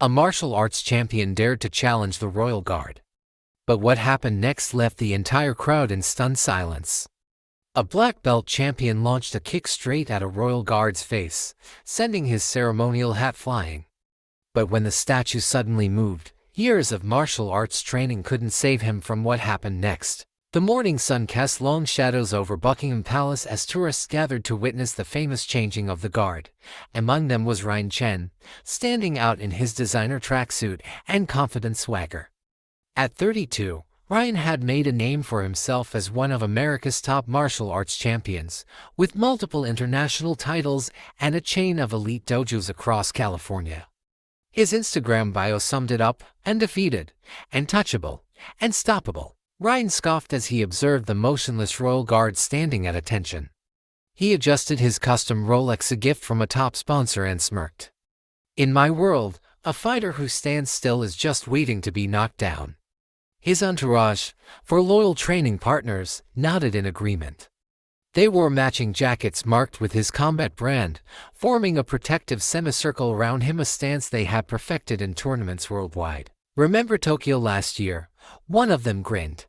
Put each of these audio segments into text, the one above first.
A martial arts champion dared to challenge the royal guard. But what happened next left the entire crowd in stunned silence. A black belt champion launched a kick straight at a royal guard's face, sending his ceremonial hat flying. But when the statue suddenly moved, years of martial arts training couldn't save him from what happened next. The morning sun cast long shadows over Buckingham Palace as tourists gathered to witness the famous changing of the guard. Among them was Ryan Chen, standing out in his designer tracksuit and confident swagger. At 32, Ryan had made a name for himself as one of America's top martial arts champions, with multiple international titles and a chain of elite dojos across California. His Instagram bio summed it up: undefeated, untouchable, unstoppable. Ryan scoffed as he observed the motionless royal guard standing at attention. He adjusted his custom Rolex, a gift from a top sponsor, and smirked. "In my world, a fighter who stands still is just waiting to be knocked down." His entourage, for loyal training partners, nodded in agreement. They wore matching jackets marked with his combat brand, forming a protective semicircle around him, a stance they had perfected in tournaments worldwide. "Remember Tokyo last year?" one of them grinned.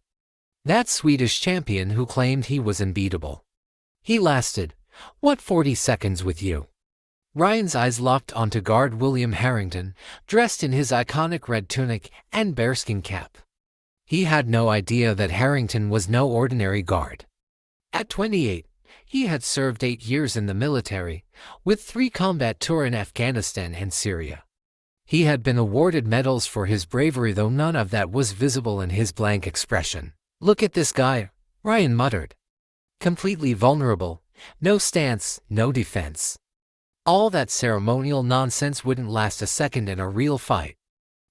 "That Swedish champion who claimed he was unbeatable. He lasted, 40 seconds with you?" Ryan's eyes locked onto guard William Harrington, dressed in his iconic red tunic and bearskin cap. He had no idea that Harrington was no ordinary guard. At 28, he had served 8 years in the military, with 3 combat tours in Afghanistan and Syria. He had been awarded medals for his bravery, though none of that was visible in his blank expression. "Look at this guy," Ryan muttered. "Completely vulnerable, no stance, no defense." All that ceremonial nonsense wouldn't last a second in a real fight.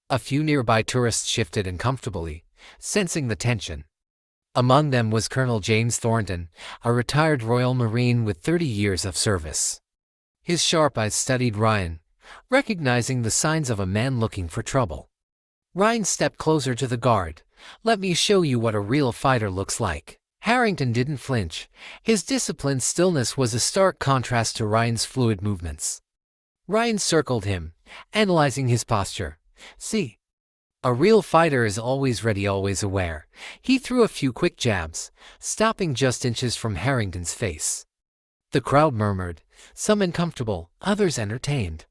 A few nearby tourists shifted uncomfortably, sensing the tension. Among them was Colonel James Thornton, a retired Royal Marine with 30 years of service. His sharp eyes studied Ryan, recognizing the signs of a man looking for trouble. Ryan stepped closer to the guard. "Let me show you what a real fighter looks like." Harrington didn't flinch. His disciplined stillness was a stark contrast to Ryan's fluid movements. Ryan circled him, analyzing his posture. "See? A real fighter is always ready, always aware." He threw a few quick jabs, stopping just inches from Harrington's face. The crowd murmured, some uncomfortable, others entertained.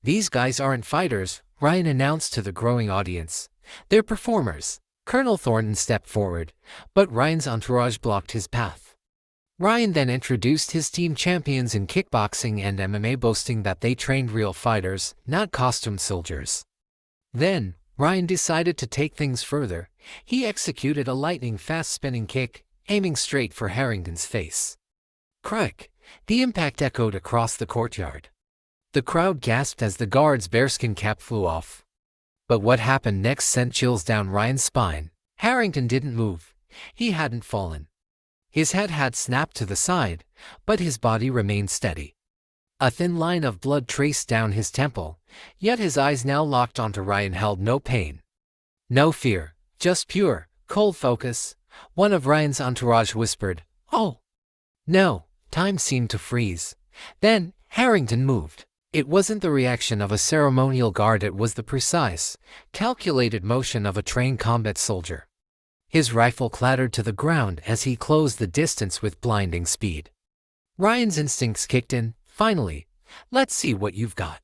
"These guys aren't fighters," Ryan announced to the growing audience. "They're performers." Colonel Thornton stepped forward, but Ryan's entourage blocked his path. Ryan then introduced his team champions in kickboxing and MMA, boasting that they trained real fighters, not costumed soldiers. Then, Ryan decided to take things further. He executed a lightning-fast spinning kick, aiming straight for Harrington's face. Crack! The impact echoed across the courtyard. The crowd gasped as the guard's bearskin cap flew off. But what happened next sent chills down Ryan's spine. Harrington didn't move. He hadn't fallen. His head had snapped to the side, but his body remained steady. A thin line of blood traced down his temple, yet his eyes, now locked onto Ryan, held no pain. No fear, just pure, cold focus. One of Ryan's entourage whispered, "Oh!" No, time seemed to freeze. Then, Harrington moved. It wasn't the reaction of a ceremonial guard, it was the precise, calculated motion of a trained combat soldier. His rifle clattered to the ground as he closed the distance with blinding speed. Ryan's instincts kicked in. Finally, "Let's see what you've got."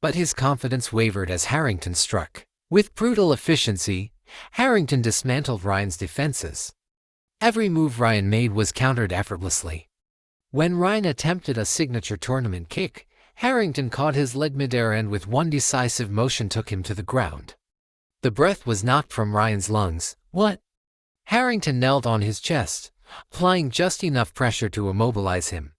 But his confidence wavered as Harrington struck. With brutal efficiency, Harrington dismantled Ryan's defenses. Every move Ryan made was countered effortlessly. When Ryan attempted a signature tournament kick, Harrington caught his leg midair and with one decisive motion took him to the ground. The breath was knocked from Ryan's lungs. "What?" Harrington knelt on his chest, applying just enough pressure to immobilize him.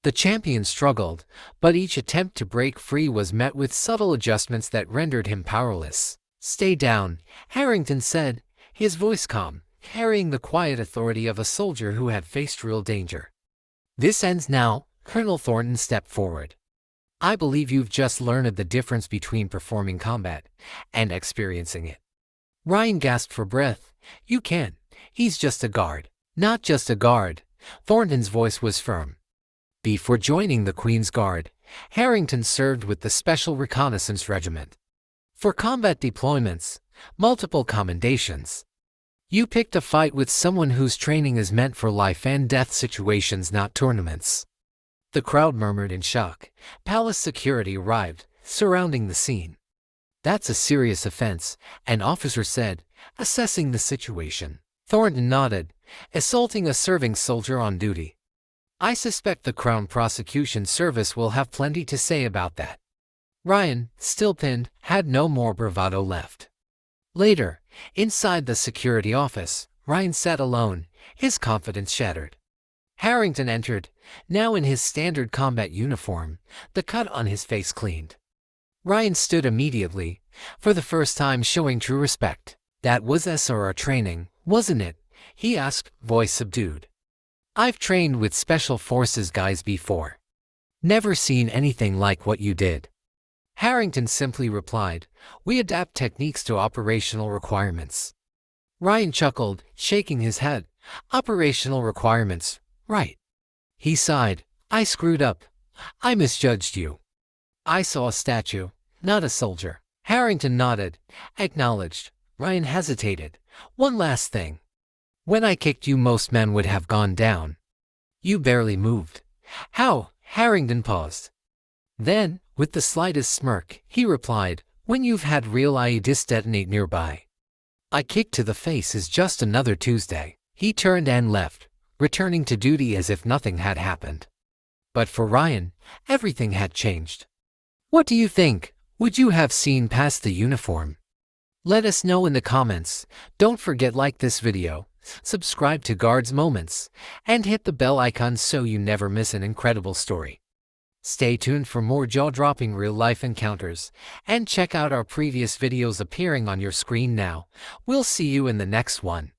The champion struggled, but each attempt to break free was met with subtle adjustments that rendered him powerless. "Stay down," Harrington said, his voice calm, carrying the quiet authority of a soldier who had faced real danger. "This ends now." Colonel Thornton stepped forward. "I believe you've just learned the difference between performing combat and experiencing it." Ryan gasped for breath. "You can. He's just a guard." "Not just a guard." Thornton's voice was firm. Before joining the Queen's Guard, Harrington served with the Special Reconnaissance Regiment. For combat deployments, multiple commendations. You picked a fight with someone whose training is meant for life and death situations, not tournaments. The crowd murmured in shock. Palace security arrived, surrounding the scene. That's a serious offense, an officer said, assessing the situation. Thornton nodded, assaulting a serving soldier on duty. I suspect the Crown Prosecution Service will have plenty to say about that. Ryan, still pinned, had no more bravado left. Later, inside the security office, Ryan sat alone, his confidence shattered. Harrington entered, now in his standard combat uniform, the cut on his face cleaned. Ryan stood immediately, for the first time showing true respect. That was SRR training, wasn't it? He asked, voice subdued. I've trained with Special Forces guys before. Never seen anything like what you did. Harrington simply replied, we adapt techniques to operational requirements. Ryan chuckled, shaking his head. Operational requirements, right. He sighed, I screwed up. I misjudged you. I saw a statue, not a soldier. Harrington nodded, acknowledged. Ryan hesitated. One last thing. When I kicked you, most men would have gone down. You barely moved. How? Harrington paused. Then, with the slightest smirk, he replied, when you've had real IEDs detonate nearby. A kick to the face is just another Tuesday. He turned and left, returning to duty as if nothing had happened. But for Ryan, everything had changed. What do you think? Would you have seen past the uniform? Let us know in the comments. Don't forget like this video, subscribe to Guards Moments, and hit the bell icon so you never miss an incredible story. Stay tuned for more jaw-dropping real-life encounters, and check out our previous videos appearing on your screen now. We'll see you in the next one.